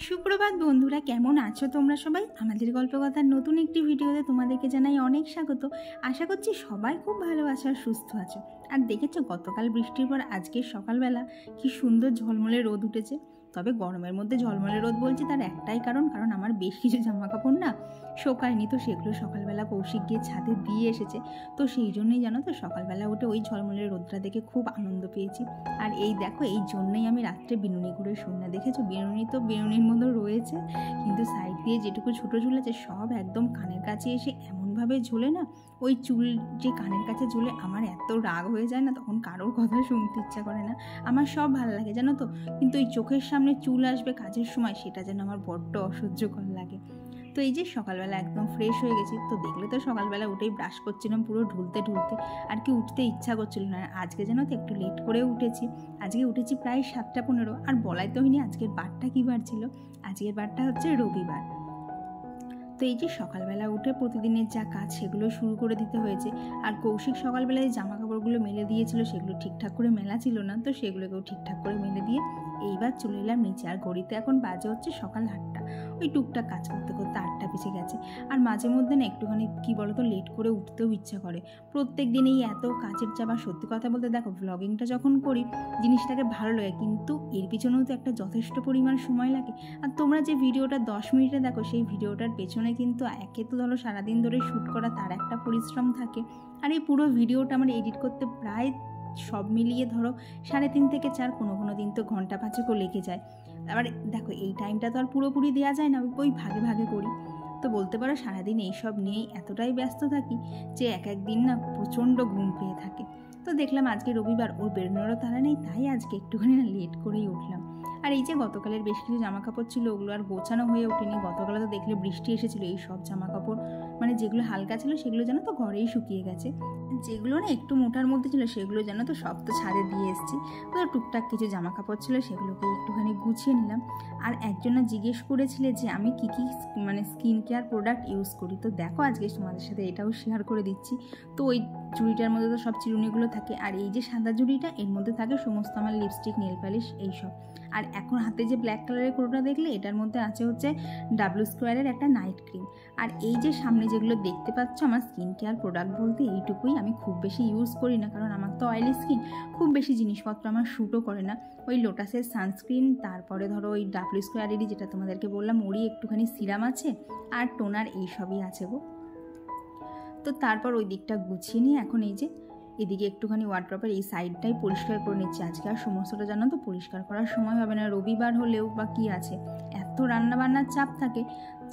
সুপ্রভাত বন্ধুরা, কেমন আছো তোমরা সবাই? আমাদের গল্পকথার নতুন একটি ভিডিওতে তোমাদেরকে জানাই অনেক স্বাগত। আশা করছি সবাই খুব ভালো আছো আর সুস্থ আছো। আর দেখেছো গতকাল বৃষ্টির পর আজকে সকালবেলা কি সুন্দর ঝলমলে রোদ উঠেছে। তবে গরমের মধ্যে ঝলমলে রোদ বলছি তার একটাই কারণ আমার বেশ কিছু জামা কাপড় না শোকায়নি, তো সেগুলো সকালবেলা কৌশিক গিয়ে ছাদে দিয়ে এসেছে। তো সেই জন্যই জানো তো সকালবেলা উঠে ওই ঝলমলে রোদটা দেখে খুব আনন্দ পেয়েছি। আর এই দেখো, এই জন্যই আমি রাত্রে বিনুনি করে শুই না। দেখেছো বিনুনি তো বিনুনির মতো রয়েছে, কিন্তু সাইড দিয়ে যেটুকু ছোটো চুল আছে সব একদম কানের কাছে এসে এমনভাবে ঝোলে না, ওই চুল যে কানের কাছে ঝোলে আমার এত রাগ হয়ে যায় না, তখন কারোর কথা শুনতে ইচ্ছা করে না। আমার সব ভালো লাগে জানো তো, কিন্তু ওই চোখের সামনে চুল আসবে কাজের সময়, সেটা যেন আমার বড্ড অসহ্যকর লাগে। তো এই যে সকালবেলা একদম ফ্রেশ হয়ে গেছি, তো দেখলে তো সকালবেলা উঠেই ব্রাশ করছিলাম পুরো ঢুলতে ঢুলতে, আর কি উঠতে ইচ্ছা করছিল না। আজকে যেন তো একটু লেট করে উঠেছি, আজকে উঠেছি প্রায় 7:15। আর বলাই তো হয়নি আজকের বারটা কী বার ছিল। আজকের বারটা হচ্ছে রবিবার। তো এই যে সকালবেলা উঠে প্রতিদিনের যা কাজ সেগুলো শুরু করে দিতে হয়েছে। আর কৌশিক সকালবেলায় জামা কাপড়গুলো মেলে দিয়েছিল, সেগুলো ঠিকঠাক করে মেলা ছিল না, তো সেগুলোকেও ঠিকঠাক করে মেলে দিয়ে এইবার চলে এলাম নিচে। আর ঘড়িতে এখন বাজে হচ্ছে সকাল 8টা। ওই টুকটাক কাজ করতে করতে 8টা বেজে গেছে। আর মাঝে মধ্যে না একটুখানি কী বলতো লেট করে উঠতেও ইচ্ছা করে। প্রত্যেক দিন এই এত কাজের চাপ। আর সত্যি কথা বলতে দেখো, ব্লগিংটা যখন করি জিনিসটাকে ভালো লাগে, কিন্তু এর পিছনেও তো একটা যথেষ্ট পরিমাণ সময় লাগে। আর তোমরা যে ভিডিওটা 10 মিনিটে দেখো, সেই ভিডিওটার পেছনে কিন্তু একে তো ধরো সারাদিন ধরে শ্যুট করা, তার একটা পরিশ্রম থাকে। আর এই পুরো ভিডিওটা আমার এডিট করতে প্রায় সব মিলিয়ে ধরো 3.5 থেকে 4, কোনো দিন তো ঘন্টা 5ও লেগে যায়। আবার দেখো এই টাইমটা তো আর পুরোপুরি দেওয়া যায় না, ওই ভাগে ভাগে করি। তো বলতে পারো সারাদিন এইসব নিয়েই এতটাই ব্যস্ত থাকি যে এক দিন না প্রচণ্ড ঘুম পেয়ে থাকে। তো দেখলাম আজকে রবিবার, ওর বেরোনোরও তাড়া নেই, তাই আজকে একটুখানি না লেট করেই উঠলাম। আর এই যে গতকালের বেশ কিছু জামা কাপড় ছিল, ওগুলো আর গোছানো হয়ে ওঠেনি। গতকালে তো দেখলে বৃষ্টি এসেছিলো, এই সব জামা কাপড় মানে যেগুলো হালকা ছিল সেগুলো যেন তো ঘরেই শুকিয়ে গেছে, যেগুলো না একটু মোটার মধ্যে ছিল সেগুলো যেন তো সব তো ছাদে দিয়ে এসেছি। তো টুকটাক কিছু জামা কাপড় ছিল সেগুলোকে একটুখানি গুছিয়ে নিলাম। আর একজনা জিজ্ঞেস করেছিলে যে আমি কী কী মানে স্কিন কেয়ার প্রোডাক্ট ইউজ করি, তো দেখো আজকে তোমাদের সাথে এটাও শেয়ার করে দিচ্ছি। তো ওই ঝুড়িটার মধ্যে তো সব চিরুনিগুলো থাকে, আর এই যে সাদা ঝুড়িটা, এর মধ্যে থাকে সমস্ত আমার লিপস্টিক, নেল পালিশ এইসব। আর এখন হাতে যে ব্ল্যাক কালারের কোটোটা দেখলে, এটার মধ্যে আছে হচ্ছে W² একটা নাইট ক্রিম। আর এই যে সামনে যেগুলো দেখতে পাচ্ছ আমার স্কিন কেয়ার প্রোডাক্ট বলতে এইটুকুই। আমি খুব বেশি ইউজ করি না, কারণ আমার তো অয়েলি স্কিন, খুব বেশি জিনিসপত্র আমার শ্যুটও করে না। ওই লোটাসের সানস্ক্রিন, তারপরে ধরো ওই W² যেটা তোমাদেরকে বললাম ওরই একটুখানি সিরাম আছে, আর টোনার, এইসবই আছে গো। তো তারপর ওই দিকটা গুছিয়ে নিয়ে এখন এই যে এদিকে একটুখানি ওয়ার্ড্রপের এই সাইডটাই পরিষ্কার করে নিচ্ছি। আজকে আর সমস্তটা জানো তো পরিষ্কার করার সময় হবে না, রবিবার হলেও বা কি আছে, এত রান্নাবান্নার চাপ থাকে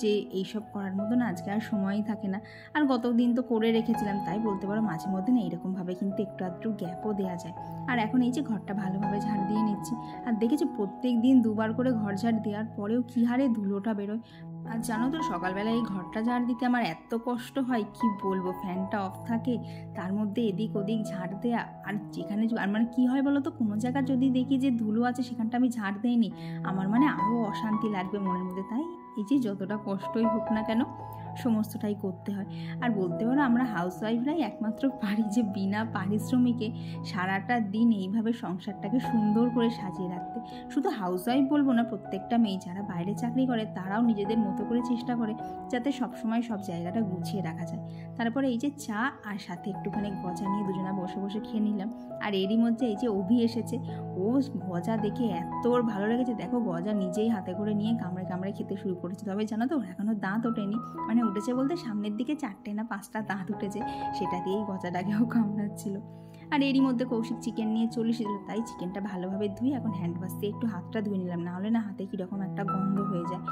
যে এইসব করার মতো না আজকে আর সময়ই থাকে না। আর গতদিন তো করে রেখেছিলাম, তাই বলতে পারো মাঝে মধ্যে না এইরকমভাবে কিন্তু একটু আধটু গ্যাপও দেওয়া যায়। আর এখন এই যে ঘরটা ভালোভাবে ঝাড় দিয়ে নিচ্ছি। আর দেখেছি প্রত্যেক দিন 2বার করে ঘর ঝাড় দেওয়ার পরেও কী হারে ধুলোটা বেরোয়। আর জানো তো সকালবেলা এই ঘরটা ঝাড় দিতে আমার এত কষ্ট হয় কি বলবো। ফ্যানটা অফ থাকে, তার মধ্যে এদিক ওদিক ঝাড় দেয়া, আর যেখানে আর মানে কী হয় বলো তো, কোনো জায়গা যদি দেখি যে ধুলো আছে সেখানটা আমি ঝাড় দিইনি, আমার মানে আরও অশান্তি লাগবে মনের মধ্যে। তাই এই যে যতটা কষ্টই হোক না কেন সমস্তটাই করতে হয়। আর বলতে পারো আমরা হাউসওয়াইফরাই একমাত্র পারি যে বিনা পারিশ্রমিকে সারাটা দিন এইভাবে সংসারটাকে সুন্দর করে সাজিয়ে রাখতে। শুধু হাউসওয়াইফ বলবো না, প্রত্যেকটা মেয়ে যারা বাইরে চাকরি করে তারাও নিজেদের মতো করে চেষ্টা করে যাতে সবসময় সব জায়গাটা গুছিয়ে রাখা যায়। তারপরে এই যে চা আর সাথে একটুখানি গজা নিয়ে দুজনা বসে বসে খেয়ে নিলাম। আর এরই মধ্যে এই যে অভি এসেছে, ও গজা দেখে এত ওর ভালো লেগেছে, দেখো গজা নিজেই হাতে করে নিয়ে কামড়ে কামড়ে খেতে শুরু করেছে। তবে জানো তো ওর এখনও দাঁত ওঠেনি, মানে উঠেছে বলতে সামনের দিকে 4টে না 5টা দাঁত উঠেছে, সেটা দিয়েই গজাটাকেও কামড়াচ্ছিল। আর এরই মধ্যে কৌশিক চিকেন নিয়ে চলে এসেছিল, তাই চিকেনটা ভালোভাবে ধুয়ে এখন হ্যান্ড ওয়াশ দিয়ে একটু হাতটা ধুয়ে নিলাম, নাহলে না হাতে কীরকম একটা গন্ধ হয়ে যায়।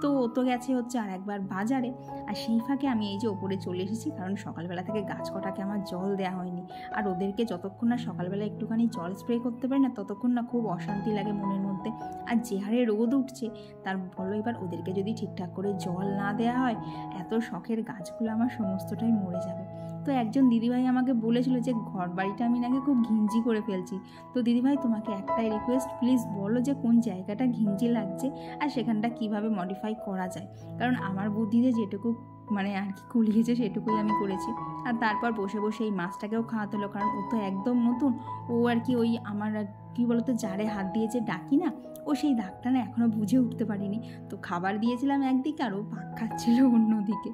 তো ও তো গেছে হচ্ছে আর একবার বাজারে, আর সেই ফাঁকে আমি এই যে ওপরে চলে এসেছি, কারণ সকালবেলা থেকে গাছ কটাকে আমার জল দেওয়া হয়নি। আর ওদেরকে যতক্ষণ না সকালবেলা একটুখানি জল স্প্রে করতে পারি না, ততক্ষণ না খুব অশান্তি লাগে মনের মধ্যে। আর যে হারে রোদ উঠছে তার বলো এবার ওদেরকে যদি ঠিকঠাক করে জল না দেওয়া হয়, এত শখের গাছগুলো আমার সমস্তটাই মরে যাবে। তো একজন দিদিভাই আমাকে বলেছিল যে ঘর বাড়িটা আমি নাকি খুব ঘিঞ্জি করে ফেলছি। তো দিদিভাই তোমাকে একটাই রিকোয়েস্ট, প্লিজ বলো যে কোন জায়গাটা ঘিঞ্জি লাগছে আর সেখানটা কিভাবে মডিফাই করা যায়, কারণ আমার বুদ্ধিতে যেটুকু মানে আর কি কুলিয়েছে সেটুকুই আমি করেছি। আর তারপর বসে বসে এই মাছটাকেও খাওয়াতে হলো, কারণ ও তো একদম নতুন। ও আর কি ওই আমার কি বলতো জারে হাত দিয়ে যে ডাকি না, ও সেই দাগটা না এখনও বুঝে উঠতে পারিনি। তো খাবার দিয়েছিলাম একদিকে আর ও পাক খাচ্ছিল অন্যদিকে।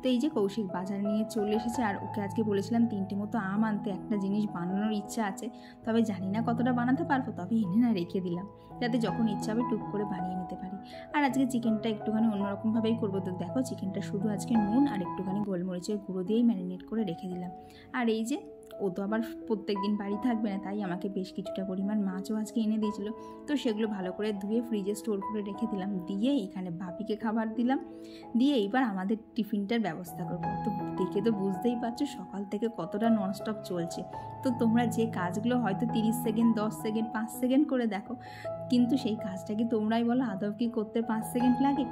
তো এই যে কৌশিক বাজার নিয়ে চলে এসেছে, আর ওকে আজকে বলেছিলাম 3টে মতো আম আনতে, একটা জিনিস বানানোর ইচ্ছা আছে, তবে জানি না কতটা বানাতে পারবো, তবে এনে না রেখে দিলাম যাতে যখন ইচ্ছা হবে টুক করে বানিয়ে নিতে পারি। আর আজকে চিকেনটা একটুখানি অন্যরকমভাবেই করবো। তো দেখো চিকেনটা শুধু আজকে নুন আর একটুখানি গোলমরিচের গুঁড়ো দিয়েই ম্যারিনেট করে রেখে দিলাম। আর এই যে ও তো আবার প্রত্যেক দিন বাড়ি থাকবে না, তাই আমাকে বেশ কিছুটা পরিমাণ মাছও আজকে এনে দিয়েছিল। তো সেগুলো ভালো করে ধুয়ে ফ্রিজে স্টোর করে রেখে দিলাম, দিয়ে এখানে বাপিকে খাবার দিলাম, দিয়ে এইবার আমাদের টিফিনটার ব্যবস্থা করবো। তো দেখে তো বুঝতেই পারছো সকাল থেকে কতটা ননস্টপ চলছে। তো তোমরা যে কাজগুলো হয়তো 30 সেকেন্ড 10 সেকেন্ড 5 সেকেন্ড করে দেখো, কিন্তু সেই কাজটা কি তোমরাই বলো আদৌ কি করতে 5 সেকেন্ড লাগে?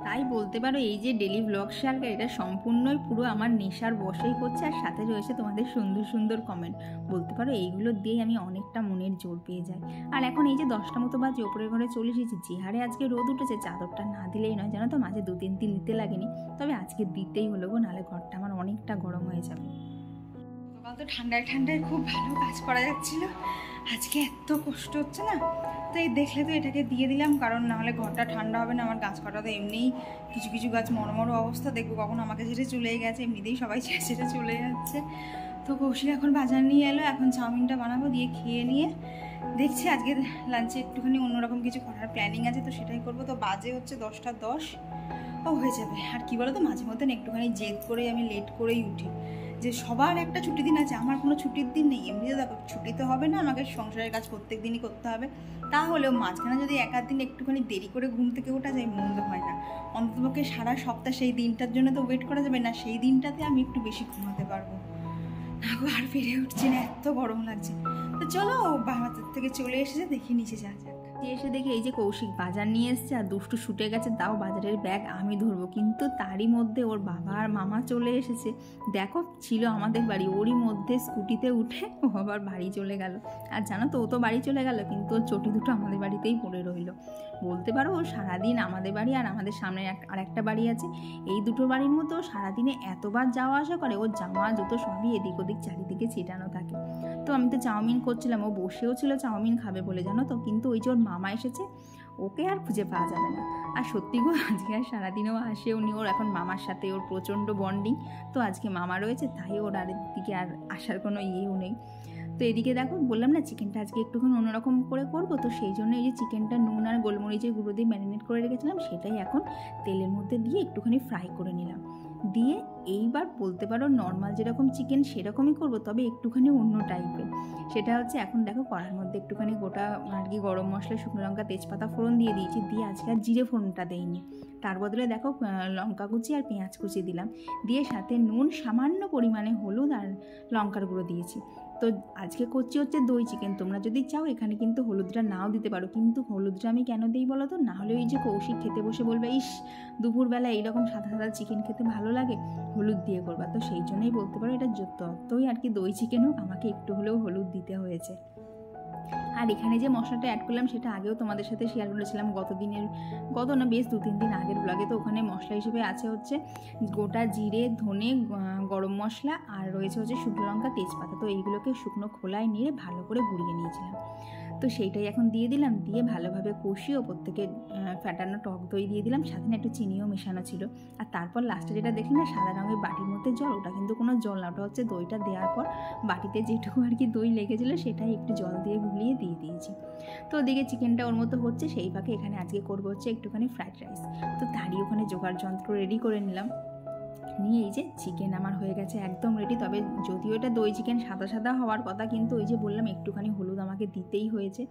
তাই বলতে পারো এই যে ডেলি ব্লগ শেয়ার করে এটা সম্পূর্ণই পুরো আমার নেশার বশেই করছে, আর সাথে রয়েছে তোমাদের সুন্দর সুন্দর কমেন্ট। বলতে পারো এইগুলো দিয়েই আমি অনেকটা মনের জোর পেয়ে যাই। আর এখন এই যে 10টা মতো বাজে, ওপরের ঘরে চলে এসেছি। যে হারে আজকে রোদ উঠেছে, চাদরটা না দিলেই নয়, জানো তো মাঝে 2-3 দিন দিতে লাগেনি, তবে আজকে দিতেই হলো গো, নাহলে ঘরটা আমার অনেকটা গরম হয়ে যাবে। সকাল তো ঠান্ডায় ঠান্ডায় খুব ভালো কাজ করা যাচ্ছিল, আজকে এত কষ্ট হচ্ছে না। তো এই দেখলে তো এটাকে দিয়ে দিলাম, কারণ নাহলে ঘরটা ঠান্ডা হবে না। আমার গাছ কাটা তো এমনিই কিছু কিছু গাছ মরমরো অবস্থা, দেখবো কখন আমাকে ছেড়ে চলেই গেছে, এমনিতেই সবাই ছেড়ে ছেড়ে চলে যাচ্ছে। তো কৌশিক এখন বাজার নিয়ে এলো, এখন চাউমিনটা বানাবো, দিয়ে খেয়ে নিয়ে দেখছি আজকে লাঞ্চে একটুখানি অন্যরকম কিছু করার প্ল্যানিং আছে, তো সেটাই করবো। তো বাজে হচ্ছে 10টা 10, ও হয়ে যাবে। আর কি বলো তো, মাঝে মধ্যে একটুখানি জেদ করেই আমি লেট করেই উঠি, যে সবার একটা ছুটির দিন আছে, আমার কোনো ছুটির দিন নেই। এমনিতে দেখো ছুটি তো হবে না, আমাকে সংসারের কাজ প্রত্যেক দিনই করতে হবে, তাহলেও মাঝখানে যদি এক আধ দিন একটুখানি দেরি করে ঘুম থেকে ওঠা যায় মন্দ হয় না। অন্ততপক্ষে সারা সপ্তাহ সেই দিনটার জন্য তো ওয়েট করা যাবে না, সেই দিনটাতে আমি একটু বেশি ঘুমাতে পারবো না গো। আর পেরে উঠছি না, এত গরম লাগছে। তো চলো বাজার থেকে চলে এসেছে, দেখি নিচে যা যাক। এসে দেখি এই যে কৌশিক বাজার নিয়ে এসছে, আর দুষ্টু ছুটে গেছে, তাও বাজারের ব্যাগ আমি ধরবো, কিন্তু তারই মধ্যে ওর বাবা আর মামা চলে এসেছে। দেখো ছিল আমাদের বাড়ি, ওরই মধ্যে স্কুটিতে উঠে ও আবার বাড়ি চলে গেল। আর জানো তো ও তো বাড়ি চলে গেল, কিন্তু ওর চটি দুটো আমাদের বাড়িতেই পড়ে রইলো। বলতে পারো ও সারাদিন আমাদের বাড়ি আর আমাদের সামনে আর একটা বাড়ি আছে, এই দুটো বাড়ির মধ্যে ও সারাদিনে এতবার যাওয়া আসা করে, ওর জামা জুতো সবই এদিক ওদিক চারিদিকে ছিটানো থাকে। তো আমি তো চাউমিন করছিলাম, ও বসেও ছিল চাউমিন খাবে বলে, জানো তো, কিন্তু ওই যে ওর মামা এসেছে, ওকে আর খুঁজে পাওয়া যাবে না। আর সত্যি গো আজকে আর সারাদিনেও আসেও নি, ওর এখন মামার সাথে ওর প্রচণ্ড বন্ডিং। তো আজকে মামা রয়েছে, তাই ওর আর দিকে আর আসার কোনো ইয়েও নেই। তো এদিকে দেখো বললাম না চিকেনটা আজকে একটুখানি অন্যরকম করে করবো, তো সেই জন্য এই যে চিকেনটা নুন আর গোলমরিচের গুঁড়ো দিয়ে ম্যারিনেট করে রেখেছিলাম, সেটাই এখন তেলের মধ্যে দিয়ে একটুখানি ফ্রাই করে নিলাম। দিয়ে এইবার বলতে পারো নর্মাল যেরকম চিকেন সেরকমই করব, তবে একটুখানি অন্য টাইপের। সেটা হচ্ছে এখন দেখো কড়ার মধ্যে একটুখানি গোটা আর কি গরম মশলা, শুকনো লঙ্কা, তেজপাতা ফোড়ন দিয়ে দিয়েছি, দিয়ে আজকে আর জিরে ফোড়নটা দেইনি, তার বদলে দেখো লঙ্কা কুচি আর পেঁয়াজ কুচি দিলাম, দিয়ে সাথে নুন, সামান্য পরিমাণে হলুদ আর লঙ্কার গুঁড়ো দিয়েছি। তো আজকে করছি হচ্ছে দই চিকেন, তোমরা যদি চাও এখানে কিন্তু হলুদটা নাও দিতে পারো, কিন্তু হলুদটা আমি কেন দিই বলো তো, নাহলে ওই যে কৌশিক খেতে বসে বলবে ইস দুপুরবেলা এইরকম সাদা সাদা চিকেন খেতে ভালো লাগে, হলুদ দিয়ে করবা। তো সেই জন্যই বলতে পারো এটা যতই আর কি দই চিকেন হোক, আমাকে একটু হলেও হলুদ দিতে হয়েছে। আর এখানে যে মশলাটা অ্যাড করলাম সেটা আগেও তোমাদের সাথে শেয়ার করেছিলাম, গত না বেশ 2-3 দিন আগের ব্লগে। তো ওখানে মশলা হিসেবে আছে হচ্ছে গোটা জিরে, ধনে, গরম মশলা, আর রয়েছে হচ্ছে শুকনো লঙ্কা, তেজপাতা। তো এইগুলোকে শুকনো খোলায় নিয়ে ভালো করে গুঁড়িয়ে নিয়েছিলাম। তো সেইটাই এখন দিয়ে দিলাম, দিয়ে ভালোভাবে কষিয়ে ওপর থেকে ফ্যাটানো টক দই দিয়ে দিলাম, সাথে না একটু চিনিও মেশানো ছিল। আর তারপর লাস্টে যেটা দেখি না সাদা রঙের বাটির মধ্যে জল, ওটা কিন্তু কোনো জল না, ওটা হচ্ছে দইটা দেওয়ার পর বাটিতে যেটুকু আর কি দই লেগেছিলো সেটাই একটু জল দিয়ে গুলিয়ে দিয়ে দিয়েছি। তো ওদিকে চিকেনটা ওর মতো হচ্ছে, সেই ফাঁকে এখানে আজকে করবো হচ্ছে একটুখানি ফ্রাইড রাইস। তো তারই ওখানে জোগাড় যন্ত্র রেডি করে নিলাম, নিয়ে এই যে চিকেন আমার হয়ে গেছে একদম রেডি। তবে যদিও এটা দই চিকেন সাদা সাদা হওয়ার কথা, কিন্তু ওই যে বললাম একটুখানি হলুদ আমাকে দিতেই হয়েছে।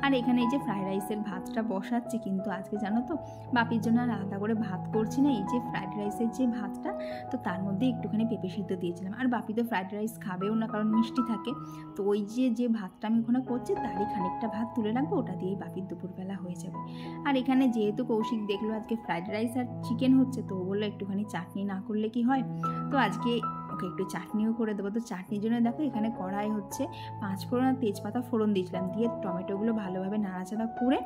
আর এখানে এই যে ফ্রাইড রাইসের ভাতটা বসাচ্ছি, কিন্তু আজকে জানো তো বাপির জন্য আর আলাদা করে ভাত করছি না, এই যে ফ্রাইড রাইসের যে ভাতটা, তো তার মধ্যে একটুখানি পেঁপে সিদ্ধ দিয়েছিলাম। আর বাপি তো ফ্রাইড রাইস খাবেও না, কারণ মিষ্টি থাকে। তো ওই যে ভাতটা আমি ওখানে করছি তারই খানিকটা ভাত তুলে রাখবো, ওটা দিয়েই বাপির দুপুরবেলা হয়ে যাবে। আর এখানে যেহেতু কৌশিক দেখলো আজকে ফ্রাইড রাইস আর চিকেন হচ্ছে, তো ও বললো একটুখানি চাটনি না করলে কি হয়। তো আজকে ওকে একটু চাটনিও করে দেবো। তো চাটনির জন্য দেখো এখানে কড়াই হচ্ছে 5 ফোড়ন আর তেজপাতা ফোড়ন দিয়েছিলাম, দিয়ে টমেটোগুলো ভালোভাবে নাড়াচাড়া করে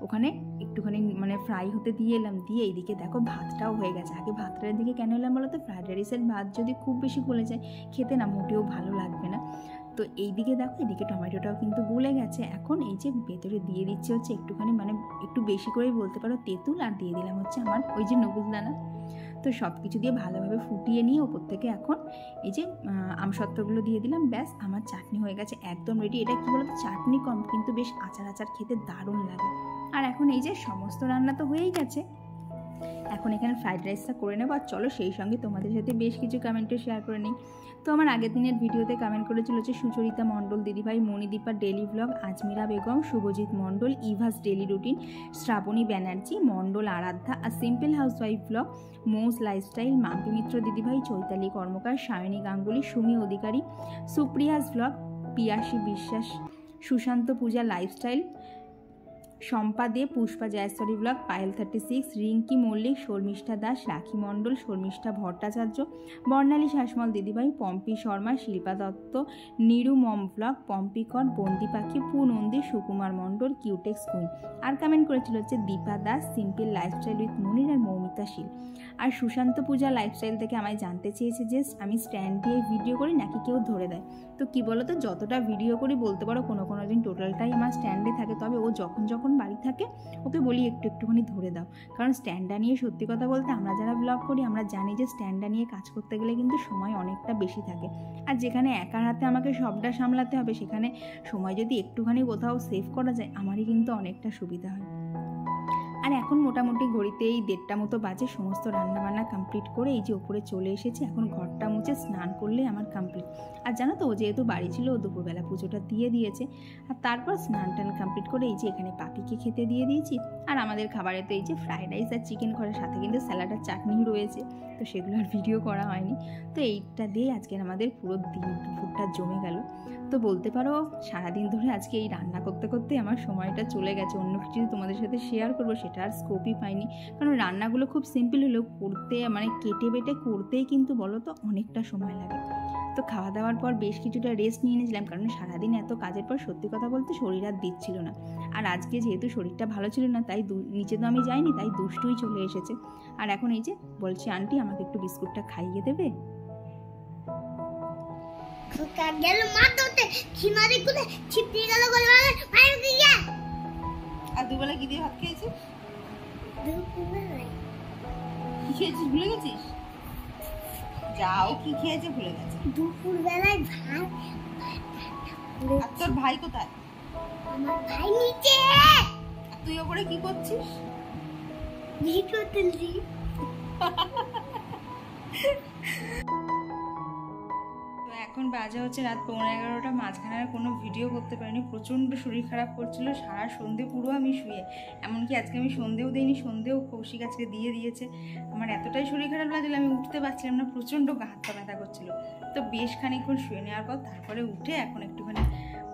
ওখানে একটুখানি মানে ফ্রাই হতে দিয়ে এলাম। দিয়ে এইদিকে দেখো ভাতটাও হয়ে গেছে। আগে ভাতটার দিকে কেন এলাম বলো তো, ফ্রাইড রাইসের ভাত যদি খুব বেশি গলে যায় খেতে না মোটেও ভালো লাগবে না। তো এইদিকে দেখো এদিকে টমেটোটাও কিন্তু গলে গেছে। এখন এই যে ভেতরে দিয়ে দিচ্ছে হচ্ছে একটুখানি মানে একটু বেশি করেই বলতে পারো তেঁতুল, আর দিয়ে দিলাম হচ্ছে আমার ওই যে নকুলদানা। তো সব কিছু দিয়ে ভালোভাবে ফুটিয়ে নিয়ে ওপর থেকে এখন এই যে আমসত্ত্বগুলো দিয়ে দিলাম। ব্যাস আমার চাটনি হয়ে গেছে একদম রেডি। এটা কী বলতো, চাটনি কম কিন্তু বেশ আচার আচার খেতে দারুণ লাগে। আর এখন এই যে সমস্ত রান্না তো হয়েই গেছে, এখন এখানে ফ্রাইড রাইসটা করে নেবো। আর চলো সেই সঙ্গে তোমাদের সাথে বেশ কিছু কমেন্টও শেয়ার করে নিই। তো আমার আগের দিনের ভিডিওতে কমেন্ট করেছিল হচ্ছে সুচরিতা মণ্ডল দিদিভাই, Manidipa daily blog, Ajmira Begum, Subhajit Mondal, Eva's daily routine, Srabani Banerjee, Mondal Aradhya, আর simple housewife blog, Mou's lifestyle, Mampi Mitra দিদিভাই, Chaitali Karmakar, Sayani Ganguly, Sumi Adhikari, Supriya's blog, Piyasi Biswas, Sushanta Puja lifestyle, Shampa Dey, Pushpa Joyshwari blog, Payel 36, Rinki Mallick, Sharmistha Das, Rakhi Mondal, Sharmistha Bhattacharya, Barnali Sasmal দিদিভাই, পম্পি শর্মা, শিল্পা দত্ত, নিরু মম ব্লগ, পম্পি কর, বন্দি পাখি, পুনন্দী, সুকুমার মণ্ডল, কিউটেক্স কুইন। আর কমেন্ট করেছিল হচ্ছে Dipa Das, simple lifestyle with Monir, আর মৌমিতা শীল। আর সুশান্ত পূজা লাইফস্টাইল থেকে আমায় জানতে চেয়েছে যে আমি স্ট্যান্ড দিয়ে ভিডিও করি নাকি কেউ ধরে দেয়। তো কী বলো তো, যতটা ভিডিও করি বলতে পারো কোনো কোনো দিন টোটালটাই আমার স্ট্যান্ডে থাকে, তবে ও যখন যখন বাড়ি থাকে ওকে বলি একটুখানি ধরে দাও। কারণ স্ট্যান্ডটা নিয়ে সত্যি কথা বলতে আমরা যারা ব্লগ করি আমরা জানি যে স্ট্যান্ডটা নিয়ে কাজ করতে গেলে কিন্তু সময় অনেকটা বেশি থাকে। আর যেখানে একার হাতে আমাকে সবটা সামলাতে হবে সেখানে সময় যদি একটুখানি কোথাও সেভ করা যায় আমারই কিন্তু অনেকটা সুবিধা হয়। আর এখন মোটামুটি ঘড়িতে এই 1:30 মতো বাজে। সমস্ত রান্নাবান্না কমপ্লিট করে এই যে ওপরে চলে এসেছি, এখন ঘরটা মুছে স্নান করলেই আমার কমপ্লিট। আর জানো তো ও যেহেতু বাড়ি ছিল ও দুপুরবেলা পুজোটা দিয়ে দিয়েছে, আর তারপর স্নান টান কমপ্লিট করে এই যে এখানে পাপিকে খেতে দিয়ে দিয়েছি। আর আমাদের খাবারে তো এই যে ফ্রাইড রাইস আর চিকেন করার সাথে কিন্তু স্যালাড আর চাটনি রয়েছে, তো সেগুলো আর ভিডিও করা হয়নি। তো এইটা দিয়ে আজকের আমাদের পুরো দিন দুপুরটা জমে গেল। তো বলতে পারো সারাদিন ধরে আজকে এই রান্না করতে করতে আমার সময়টা চলে গেছে। অন্য কিছু তোমাদের সাথে শেয়ার করবো সেটা আর স্কোপই পাইনি, কারণ রান্নাগুলো খুব সিম্পল হলেও করতে মানে কেটে বেটে করতেই কিন্তু বলো তো অনেকটা সময় লাগে। তো খাওয়া দাওয়ার পর বেশ কিছুটা রেস্ট নিয়ে নিয়েছিলাম, কারণ সারাদিন এত কাজের পর সত্যি কথা বলতে শরীর আর দিচ্ছিল না। আর আজকে যেহেতু শরীরটা ভালো ছিল না তাই নিচে তো আমি যাইনি, তাই দুষ্টুই চলে এসেছে। আর এখন এই যে বলছি আন্টি আমাকে একটু বিস্কুটটা খাইয়ে দেবে। আর দুবেলা কি দিয়ে ভাত খেয়েছিস? কি খেয়েছিস ভুলে গেছিস? যাও কি খেয়েছে ভুলে গেছে। দুপুর বেলায় ভাত। আর তোর ভাই কোথায়? আমার ভাই নিচে। আর তুই ওপরে কি করছিস? ভিডিও তুলছি। এখন বাজে হচ্ছে রাত 11:15। মাঝখানে আর কোনো ভিডিও করতে পারিনি, প্রচণ্ড শরীর খারাপ করছিল। সারা সন্ধে পুরো আমি শুয়ে, এমনকি আজকে আমি সন্ধেও দিইনি, সন্ধেও কৌশিক আজকে দিয়ে দিয়েছে। আমার এতটাই শরীর খারাপ লাগছিল আমি উঠতে পারছিলাম না, প্রচণ্ড গা হাত পা ব্যথা করছিল। তো বেশ খানিকক্ষণ শুয়ে নেওয়ার পর তারপরে উঠে এখন একটুখানি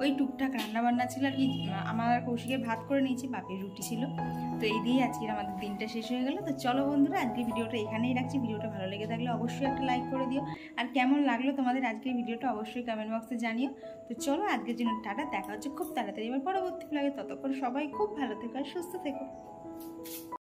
ওই টুকটাক রান্নাবান্না ছিল আর কি। আমার কৌশিকের ভাত করে নিয়েছি, বাপির রুটি ছিল। তো এই দিয়ে আজকের আমাদের দিনটা শেষ হয়ে গেল। তো চলো বন্ধুরা আজকের ভিডিওটা এখানেই রাখছি। ভিডিওটা ভালো লেগে থাকলে অবশ্যই একটা লাইক করে দিও, আর কেমন লাগলো তোমাদের আজকের ভিডিওটা অবশ্যই কমেন্ট বক্সে জানিও। তো চলো আজকের জন্য টাটা, দেখা হচ্ছে খুব তাড়াতাড়ি এবার পরবর্তী ব্লগে। ততক্ষণ সবাই খুব ভালো থেকো আর সুস্থ থেকো।